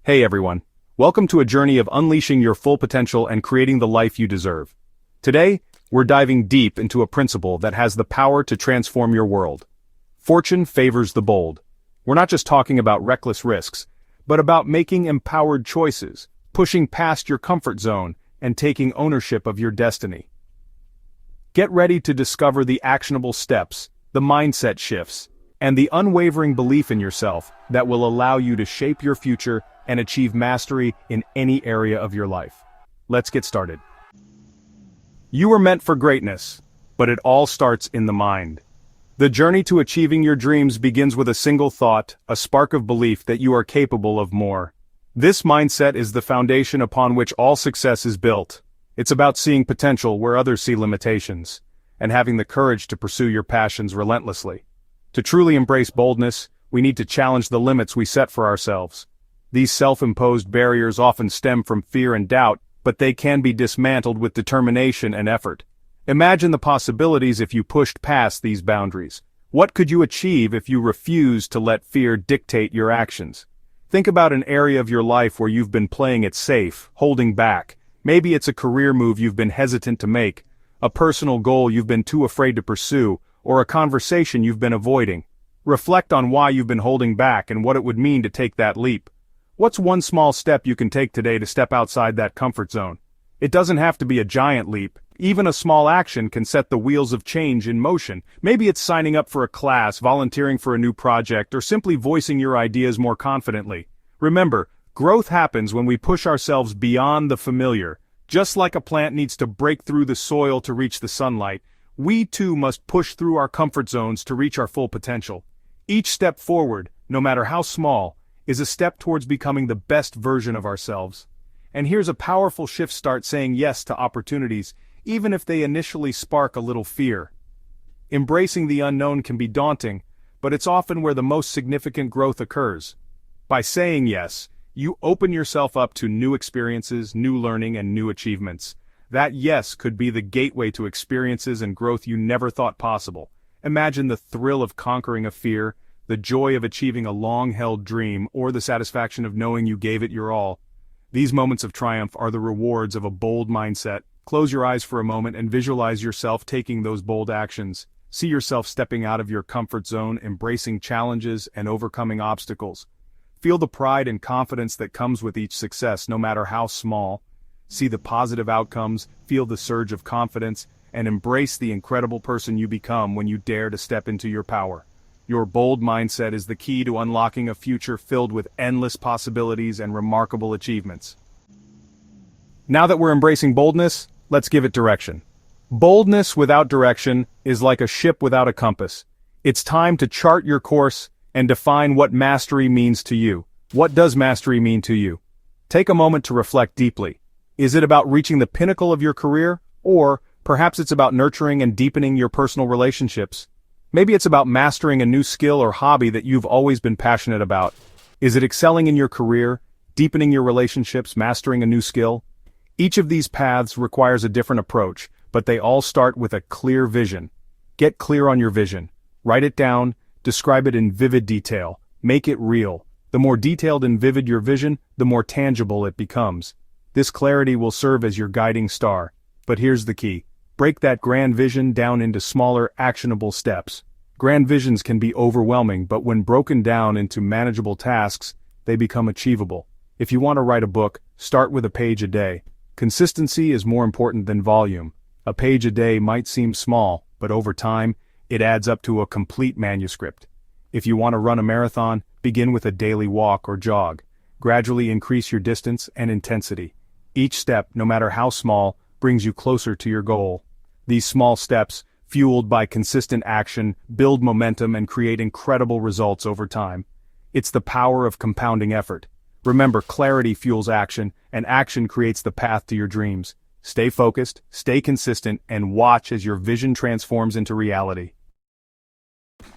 Hey everyone, welcome to a journey of unleashing your full potential and creating the life you deserve. Today, we're diving deep into a principle that has the power to transform your world. Fortune favors the bold. We're not just talking about reckless risks, but about making empowered choices, pushing past your comfort zone, and taking ownership of your destiny. Get ready to discover the actionable steps, the mindset shifts, and the unwavering belief in yourself that will allow you to shape your future and achieve mastery in any area of your life. Let's get started. You were meant for greatness, but it all starts in the mind. The journey to achieving your dreams begins with a single thought, a spark of belief that you are capable of more. This mindset is the foundation upon which all success is built. It's about seeing potential where others see limitations, and having the courage to pursue your passions relentlessly. To truly embrace boldness, we need to challenge the limits we set for ourselves. These self-imposed barriers often stem from fear and doubt, but they can be dismantled with determination and effort. Imagine the possibilities if you pushed past these boundaries. What could you achieve if you refused to let fear dictate your actions? Think about an area of your life where you've been playing it safe, holding back. Maybe it's a career move you've been hesitant to make, a personal goal you've been too afraid to pursue, or a conversation you've been avoiding. Reflect on why you've been holding back and what it would mean to take that leap. What's one small step you can take today to step outside that comfort zone? It doesn't have to be a giant leap. Even a small action can set the wheels of change in motion. Maybe it's signing up for a class, volunteering for a new project, or simply voicing your ideas more confidently. Remember, growth happens when we push ourselves beyond the familiar. Just like a plant needs to break through the soil to reach the sunlight, we too must push through our comfort zones to reach our full potential. Each step forward, no matter how small, is a step towards becoming the best version of ourselves. And here's a powerful shift: start saying yes to opportunities, even if they initially spark a little fear. Embracing the unknown can be daunting, but it's often where the most significant growth occurs. By saying yes, you open yourself up to new experiences, new learning, and new achievements. That yes could be the gateway to experiences and growth you never thought possible. Imagine the thrill of conquering a fear, the joy of achieving a long-held dream, or the satisfaction of knowing you gave it your all. These moments of triumph are the rewards of a bold mindset. Close your eyes for a moment and visualize yourself taking those bold actions. See yourself stepping out of your comfort zone, embracing challenges, and overcoming obstacles. Feel the pride and confidence that comes with each success, no matter how small. See the positive outcomes, feel the surge of confidence, and embrace the incredible person you become when you dare to step into your power. Your bold mindset is the key to unlocking a future filled with endless possibilities and remarkable achievements. Now that we're embracing boldness, let's give it direction. Boldness without direction is like a ship without a compass. It's time to chart your course and define what mastery means to you. What does mastery mean to you? Take a moment to reflect deeply. Is it about reaching the pinnacle of your career, or perhaps it's about nurturing and deepening your personal relationships? Maybe it's about mastering a new skill or hobby that you've always been passionate about. Is it excelling in your career, deepening your relationships, mastering a new skill? Each of these paths requires a different approach, but they all start with a clear vision. Get clear on your vision. Write it down, describe it in vivid detail, make it real. The more detailed and vivid your vision, the more tangible it becomes. This clarity will serve as your guiding star. But here's the key. Break that grand vision down into smaller, actionable steps. Grand visions can be overwhelming, but when broken down into manageable tasks, they become achievable. If you want to write a book, start with a page a day. Consistency is more important than volume. A page a day might seem small, but over time, it adds up to a complete manuscript. If you want to run a marathon, begin with a daily walk or jog. Gradually increase your distance and intensity. Each step, no matter how small, brings you closer to your goal. These small steps, fueled by consistent action, build momentum and create incredible results over time. It's the power of compounding effort. Remember, clarity fuels action, and action creates the path to your dreams. Stay focused, stay consistent, and watch as your vision transforms into reality.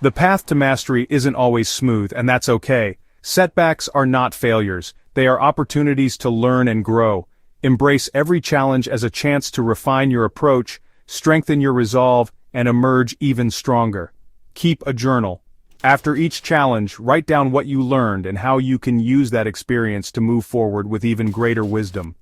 The path to mastery isn't always smooth, and that's okay. Setbacks are not failures. They are opportunities to learn and grow. Embrace every challenge as a chance to refine your approach, strengthen your resolve, and emerge even stronger. Keep a journal. After each challenge, write down what you learned and how you can use that experience to move forward with even greater wisdom.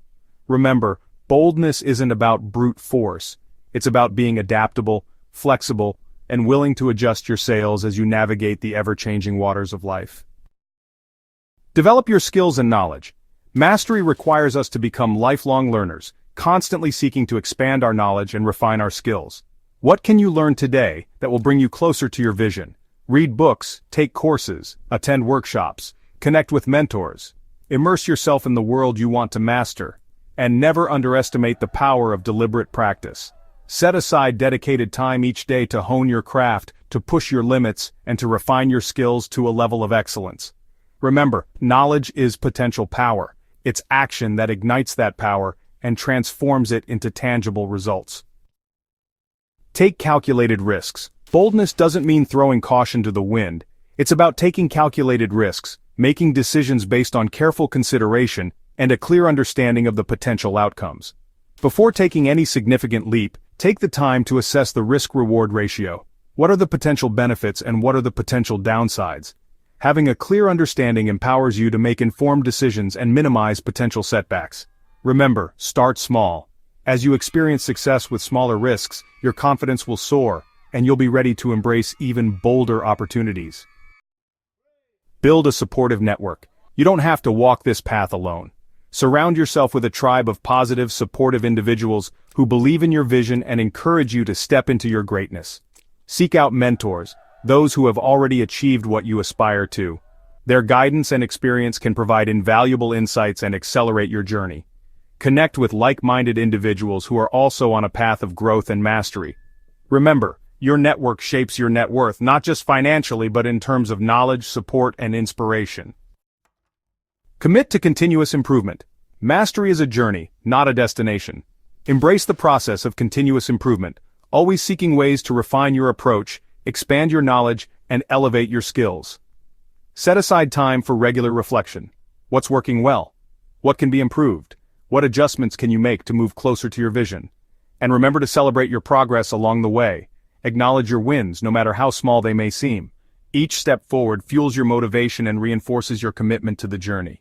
Remember, boldness isn't about brute force. It's about being adaptable, flexible, and willing to adjust your sails as you navigate the ever-changing waters of life. Develop your skills and knowledge. Mastery requires us to become lifelong learners, constantly seeking to expand our knowledge and refine our skills. What can you learn today that will bring you closer to your vision? Read books, take courses, attend workshops, connect with mentors. Immerse yourself in the world you want to master. And never underestimate the power of deliberate practice. Set aside dedicated time each day to hone your craft, to push your limits, and to refine your skills to a level of excellence. Remember, knowledge is potential power. It's action that ignites that power and transforms it into tangible results. Take calculated risks. Boldness doesn't mean throwing caution to the wind. It's about taking calculated risks, making decisions based on careful consideration, and a clear understanding of the potential outcomes. Before taking any significant leap, take the time to assess the risk-reward ratio. What are the potential benefits and what are the potential downsides? Having a clear understanding empowers you to make informed decisions and minimize potential setbacks. Remember, start small. As you experience success with smaller risks, your confidence will soar, and you'll be ready to embrace even bolder opportunities. Build a supportive network. You don't have to walk this path alone. Surround yourself with a tribe of positive, supportive individuals who believe in your vision and encourage you to step into your greatness. Seek out mentors, those who have already achieved what you aspire to. Their guidance and experience can provide invaluable insights and accelerate your journey. Connect with like-minded individuals who are also on a path of growth and mastery. Remember, your network shapes your net worth, not just financially but in terms of knowledge, support, and inspiration. Commit to continuous improvement. Mastery is a journey, not a destination. Embrace the process of continuous improvement, always seeking ways to refine your approach, expand your knowledge, and elevate your skills. Set aside time for regular reflection. What's working well? What can be improved? What adjustments can you make to move closer to your vision? And remember to celebrate your progress along the way. Acknowledge your wins, no matter how small they may seem. Each step forward fuels your motivation and reinforces your commitment to the journey.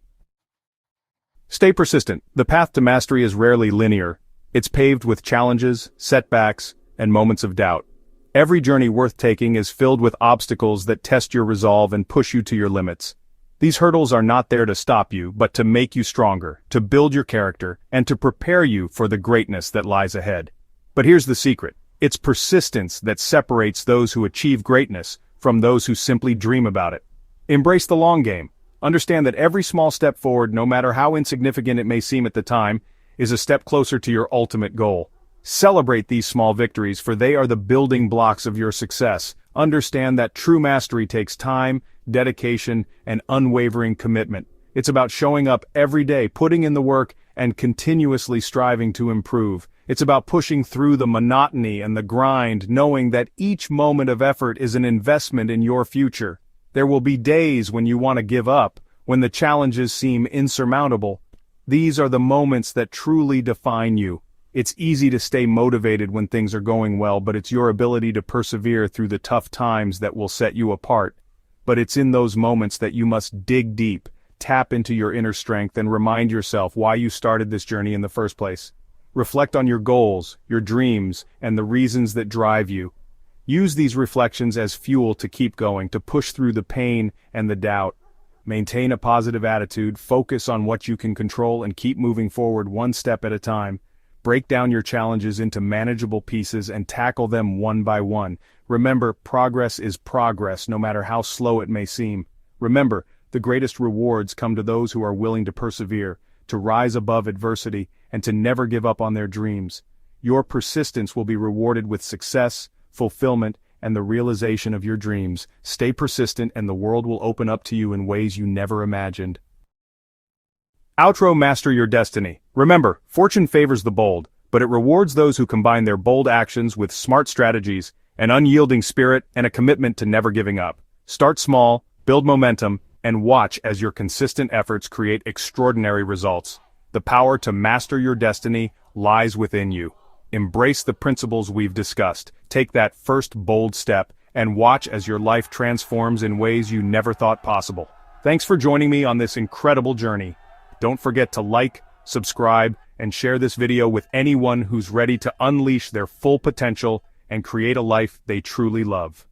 Stay persistent. The path to mastery is rarely linear. It's paved with challenges, setbacks, and moments of doubt. Every journey worth taking is filled with obstacles that test your resolve and push you to your limits. These hurdles are not there to stop you, but to make you stronger, to build your character, and to prepare you for the greatness that lies ahead. But here's the secret. It's persistence that separates those who achieve greatness from those who simply dream about it. Embrace the long game. Understand that every small step forward, no matter how insignificant it may seem at the time, is a step closer to your ultimate goal. Celebrate these small victories, for they are the building blocks of your success. Understand that true mastery takes time, dedication, and unwavering commitment. It's about showing up every day, putting in the work, and continuously striving to improve. It's about pushing through the monotony and the grind, knowing that each moment of effort is an investment in your future. There will be days when you want to give up, when the challenges seem insurmountable. These are the moments that truly define you. It's easy to stay motivated when things are going well, but it's your ability to persevere through the tough times that will set you apart. But it's in those moments that you must dig deep, tap into your inner strength, and remind yourself why you started this journey in the first place. Reflect on your goals, your dreams, and the reasons that drive you. Use these reflections as fuel to keep going, to push through the pain and the doubt. Maintain a positive attitude, focus on what you can control, and keep moving forward one step at a time. Break down your challenges into manageable pieces and tackle them one by one. Remember, progress is progress, no matter how slow it may seem. Remember, the greatest rewards come to those who are willing to persevere, to rise above adversity, and to never give up on their dreams. Your persistence will be rewarded with success, fulfillment, and the realization of your dreams. Stay persistent and the world will open up to you in ways you never imagined. Outro: Master your destiny. Remember, fortune favors the bold, but it rewards those who combine their bold actions with smart strategies, an unyielding spirit, and a commitment to never giving up. Start small, build momentum, and watch as your consistent efforts create extraordinary results. The power to master your destiny lies within you. Embrace the principles we've discussed. Take that first bold step and watch as your life transforms in ways you never thought possible. Thanks for joining me on this incredible journey. Don't forget to like, subscribe, and share this video with anyone who's ready to unleash their full potential and create a life they truly love.